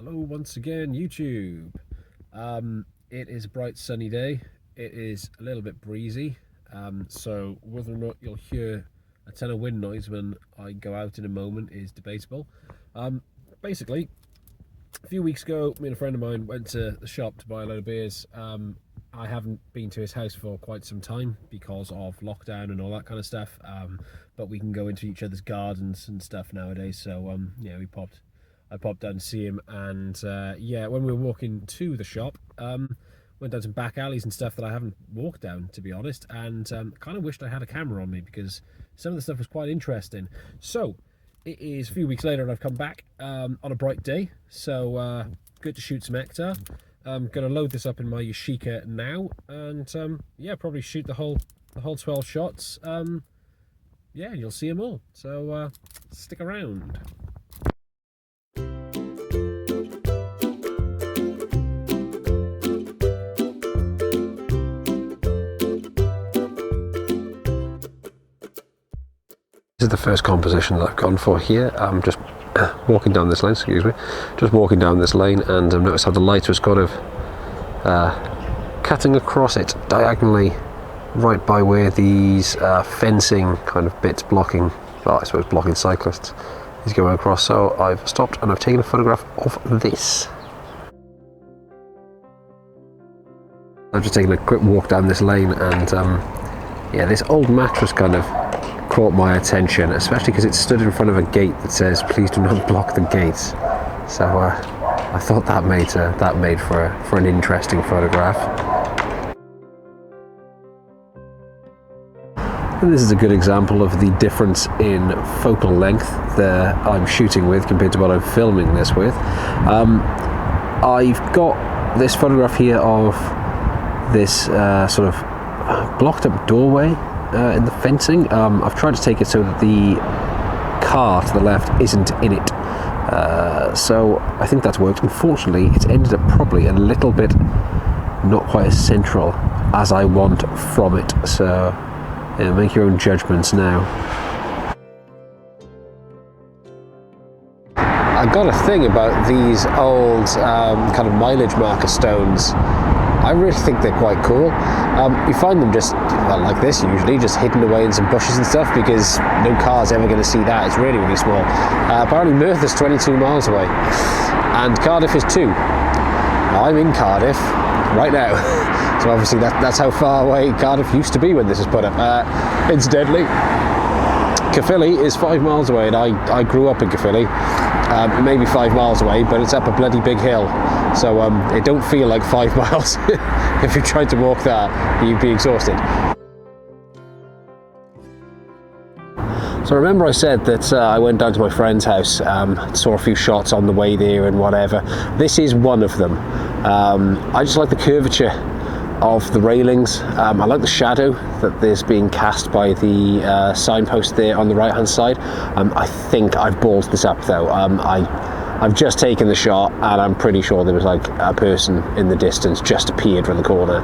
Hello once again, YouTube. It is a bright sunny day. It is a little bit breezy, so whether or not you'll hear a ton of wind noise when I go out in a moment is debatable. Basically, a few weeks ago, me and a friend of mine went to the shop to buy a load of beers. I haven't been to his house for quite some time because of lockdown and all that kind of stuff, but we can go into each other's gardens and stuff nowadays, so yeah, I popped down to see him, and yeah, when we were walking to the shop, went down some back alleys and stuff that I haven't walked down, to be honest, and kind of wished I had a camera on me because some of the stuff was quite interesting. So it is a few weeks later and I've come back on a bright day, so good to shoot some Ektar. I'm going to load this up in my Yashica now, and yeah, probably shoot the whole 12 shots. Yeah, you'll see them all, so stick around. This is the first composition that I've gone for here. I'm just walking down this lane, excuse me, just walking down this lane, and I've noticed how the light was kind of cutting across it diagonally right by where these fencing kind of bits blocking, well, I suppose blocking cyclists, is going across. So I've stopped and I've taken a photograph of this. I've just taken a quick walk down this lane, and yeah, this old mattress kind of caught my attention, especially because it stood in front of a gate that says "Please do not block the gates." So I thought that made for an interesting photograph. And this is a good example of the difference in focal length that I'm shooting with compared to what I'm filming this with. I've got this photograph here of this sort of blocked up doorway in the fencing. I've tried to take it so that the car to the left isn't in it, so I think that's worked. Unfortunately, it's ended up probably a little bit not quite as central as I want from it, so yeah, make your own judgments now. I got a thing about these old kind of mileage marker stones. I really think they're quite cool. You find them just, well, like this usually, just hidden away in some bushes and stuff, because no car's ever going to see that. It's really, really small. Apparently Merth is 22 miles away, and Cardiff is 2. Now, I'm in Cardiff right now, so obviously that's how far away Cardiff used to be when this was put up. Incidentally, Caerphilly is 5 miles away, and I grew up in Caerphilly. Maybe 5 miles away, but it's up a bloody big hill, so it don't feel like 5 miles. If you tried to walk that, you'd be exhausted. So remember I said that I went down to my friend's house, saw a few shots on the way there and whatever. This is one of them. I just like the curvature of the railings. I like the shadow that is being cast by the signpost there on the right hand side. I think I've ballsed this up though. I've just taken the shot, and I'm pretty sure there was like a person in the distance just appeared from the corner.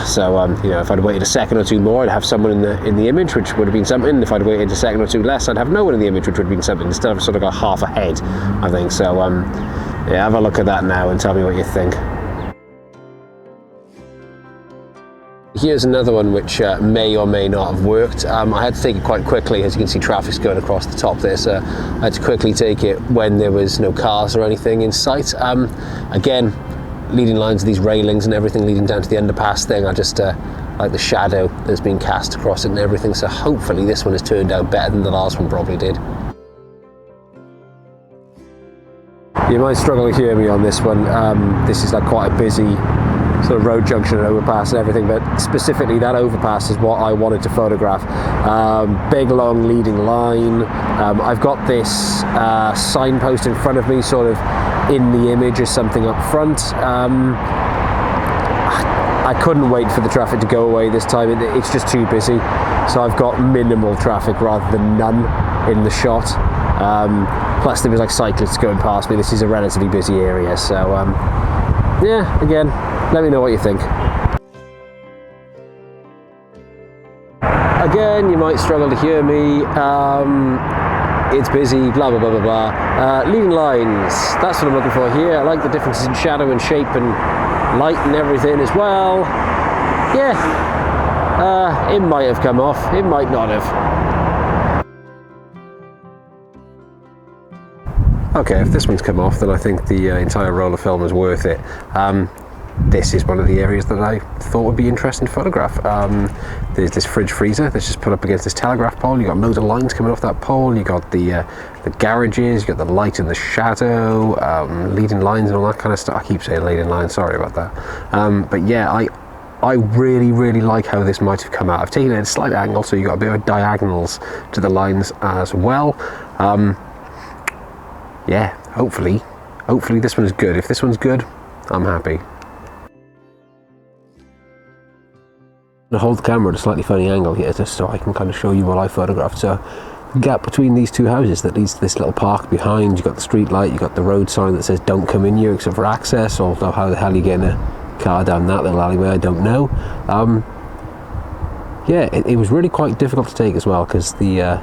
So you know, if I'd waited a second or two more, I'd have someone in the image, which would have been something. If I'd waited a second or two less, I'd have no one in the image, which would have been something. Instead, I've sort of got half a head, I think. So yeah, have a look at that now and tell me what you think. Here's another one which may or may not have worked. I had to take it quite quickly. As you can see, traffic's going across the top there, so I had to quickly take it when there was no cars or anything in sight. Again, leading lines of these railings and everything leading down to the underpass thing, I just like the shadow that's been cast across it and everything, so hopefully this one has turned out better than the last one probably did. You might struggle to hear me on this one. This is like quite a busy sort of road junction and overpass and everything, but specifically that overpass is what I wanted to photograph. Big long leading line. I've got this signpost in front of me, sort of in the image as something up front. I couldn't wait for the traffic to go away this time. It's just too busy, so I've got minimal traffic rather than none in the shot. Plus there was like cyclists going past me. This is a relatively busy area, so yeah, again, let me know what you think. Again, you might struggle to hear me. it's busy, blah blah blah blah blah. Leading lines, that's what I'm looking for here. I like the differences in shadow and shape and light and everything as well. Yeah, it might have come off, it might not have. Okay, if this one's come off, then I think the entire roll of film is worth it. This is one of the areas that I thought would be interesting to photograph. There's this fridge freezer that's just put up against this telegraph pole. You've got loads of lines coming off that pole. You've got the garages, you've got the light and the shadow, leading lines and all that kind of stuff. I keep saying leading lines, sorry about that. But yeah, I really like how this might have come out. I've taken it at a slight angle, so you've got a bit of diagonals to the lines as well. Yeah, hopefully this one is good. If this one's good, I'm happy. I'm going to hold the camera at a slightly funny angle here just so I can kind of show you what I photographed. So the gap between these two houses that leads to this little park behind, you've got the street light, you've got the road sign that says don't come in here except for access, although how the hell are you getting a car down that little alleyway, I don't know. Yeah, it was really quite difficult to take as well because the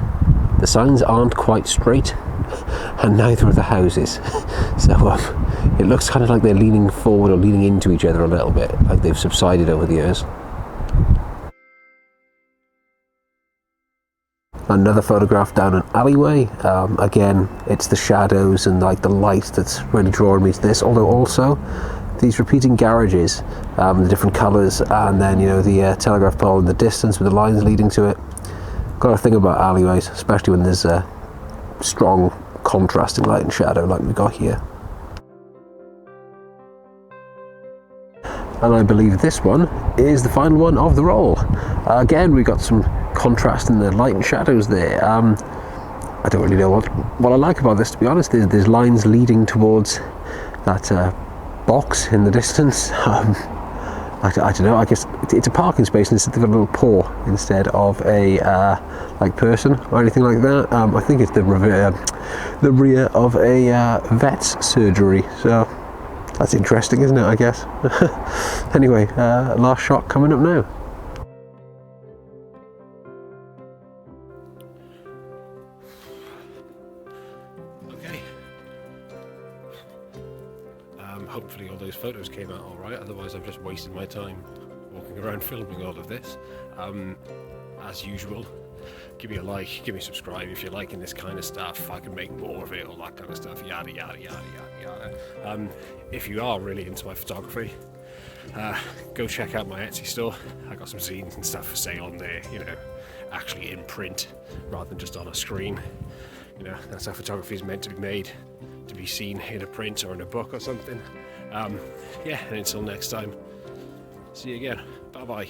signs aren't quite straight and neither are the houses. So it looks kind of like they're leaning forward or leaning into each other a little bit, like they've subsided over the years. Another photograph down an alleyway. Again, it's the shadows and like the light that's really drawing me to this, although also these repeating garages, the different colours, and then you know the telegraph pole in the distance with the lines leading to it. Got a thing about alleyways, especially when there's a strong contrasting light and shadow like we've got here. And I believe this one is the final one of the roll. Again, we've got some contrast in the light and shadows there. I don't really know what I like about this, to be honest. There's lines leading towards that box in the distance. I don't know, I guess it's a parking space instead of a little paw instead of a like person or anything like that. I think it's the rear of a vet's surgery, so that's interesting, isn't it, I guess. Anyway, last shot coming up now. Okay. Hopefully all those photos came out all right, otherwise I've just wasted my time walking around filming all of this. As usual, give me a like, give me a subscribe if you're liking this kind of stuff. I can make more of it, all that kind of stuff, yada yada yada yada yada. If you are really into my photography, go check out my Etsy store. I got some zines and stuff for sale on there, you know, actually in print rather than just on a screen. You know, that's how photography is meant to be made, to be seen in a print or in a book or something. Yeah, and until next time, see you again. Bye bye.